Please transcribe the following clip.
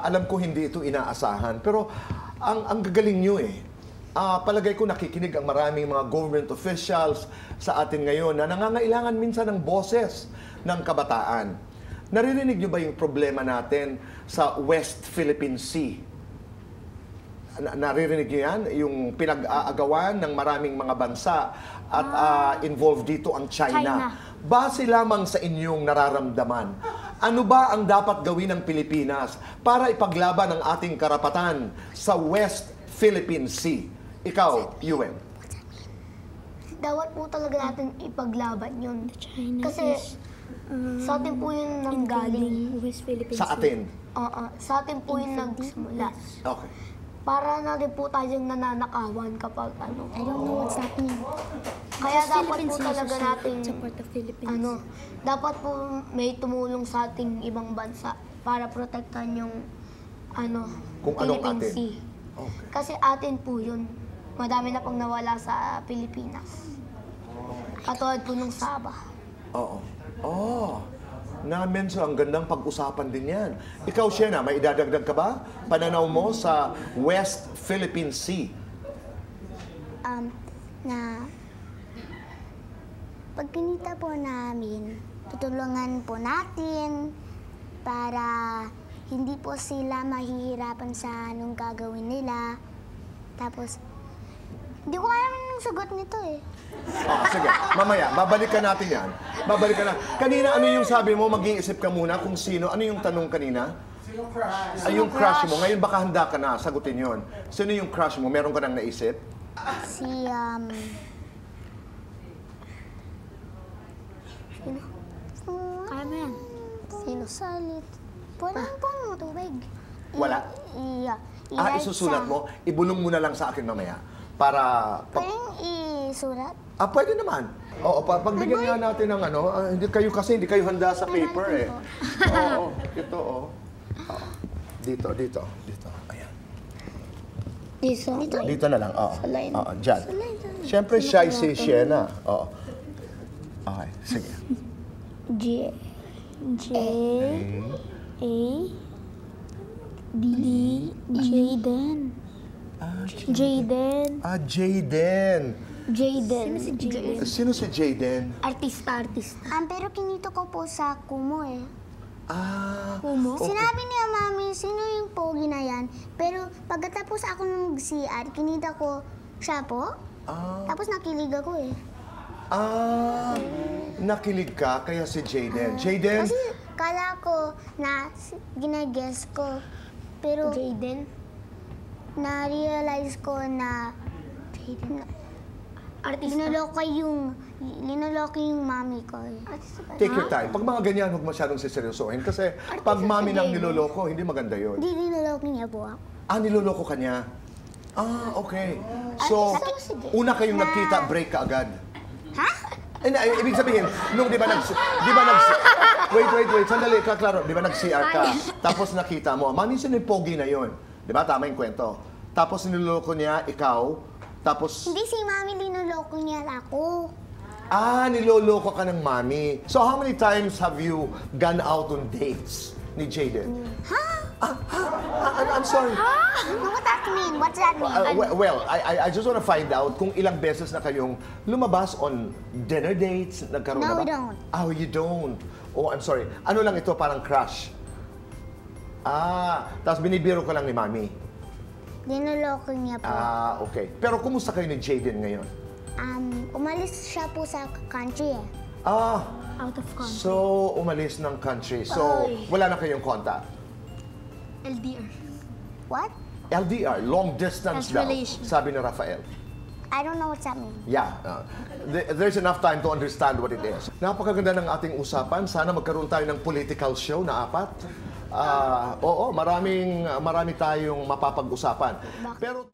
Alam ko hindi ito inaasahan, pero ang gagaling nyo eh. Palagay ko nakikinig ang maraming mga government officials sa atin ngayon na nangangailangan minsan ng boses ng kabataan. Naririnig nyo ba yung problema natin sa West Philippine Sea? Naririnig nyo yan? Yung pinag-aagawan ng maraming mga bansa at involved dito ang China. Base lamang sa inyong nararamdaman, ano ba ang dapat gawin ng Pilipinas para ipaglaban ang ating karapatan sa West Philippine Sea? Ikaw, Yuen. Dapat po talaga natin ipaglaban yun. Kasi sa atin po yun nanggaling. West Philippines. Sa atin? Oo, sa atin po yun nagsimula. Okay. Para na rin po tayong nananakawan kapag ano. I don't know what's happening. Kaya dapat po talaga natin, support the Philippines. dapat po may tumulong sa ating ibang bansa para protektahan yung Kung anong Philippine atin? Sea. Okay. Kasi atin po yun. Madami na pong nawala sa Pilipinas. Katulad po nung Sabah. Oo. Menso, ang gandang pag-usapan din yan. Ikaw, Shena, may idadagdag ka ba? Pananaw mo sa West Philippine Sea? Na pag kinita po namin, tutulungan po natin para hindi po sila mahihirapan sa anong gagawin nila. Tapos, hindi ko alam yung sagot nito eh. Sige. Mamaya, babalikan natin yan. Babalikan na. Kanina, ano yung sabi mo? Mag-iisip ka muna kung sino. Ano yung tanong kanina? Sinong crush? Ay, yung crush mo. Ngayon baka handa ka na. Sagutin yon. Sino yung crush mo? Meron ka nang naisip? Si, Sino? Kaya mo yan. Sino? Salit. Walang pong tubig. Wala? Iya. Isusulat mo? Ibulong mo na lang sa akin mamaya. Para... Pwedeng isulat? Pwede naman. Oo, pagbigyan nga natin ng hindi kayo handa sa paper eh. Oo, ito Dito. Ayan. Dito na lang, dyan. Siyempre, shy si Shena. Oo. Okay, sige. Jaden. Jaden. Sino si Jaden? Artista. Pero kinito ko po sa Kumo eh. Kumo? Okay. Sinabi niya, Mami, sino yung pogi na yan? Pero pagkatapos ako nung CR, kinita ko siya po. Tapos nakilig ako eh. Nakilig ka kaya si Jaden. Jaden? Kasi kala ko na ginaguess ko. Pero Jaden? na-realize ko na Artista. linuloko yung mami ko. Take your time. Pag mga ganyan, huwag masyadong siseryosohin. Kasi pag mami nang niloloko, hindi maganda yun. Hindi linuloko niya po ako. Niloloko ka niya? Okay. So, una kayong nagkita, break ka agad. Ha? Ibig sabihin, nung wait, sandali, kaklaro, di ba nag-CR ka, tapos nakita mo, Mami, sino yung pogi na yun? Di ba, tama yung kwento. Tapos niloloko niya, ikaw, tapos... Hindi, si Mami linuloko niya ako. Niloloko ka ng Mami. So, how many times have you gone out on dates ni Jaden? I'm sorry. What that mean? What's that mean? Well, I just want to find out kung ilang beses na kayong lumabas on dinner dates. Nagkaroon na ba? No, we don't. You don't. Oh, I'm sorry. Ano lang ito, parang crush? Tapos binibiro ka lang ni Mami. Linuloko niya po. Okay. Pero kumusta kayo ni Jaden ngayon? Umalis siya po sa country eh. Out of country. So, umalis ng country. So, wala na kayong contact? LDR. What? LDR, long distance daw, sabi ni Rafael. I don't know what's that mean. Yeah. There's enough time to understand what it is. Napakaganda ng ating usapan. Sana magkaroon tayo ng political show na 4. Marami tayong mapapag-usapan. Pero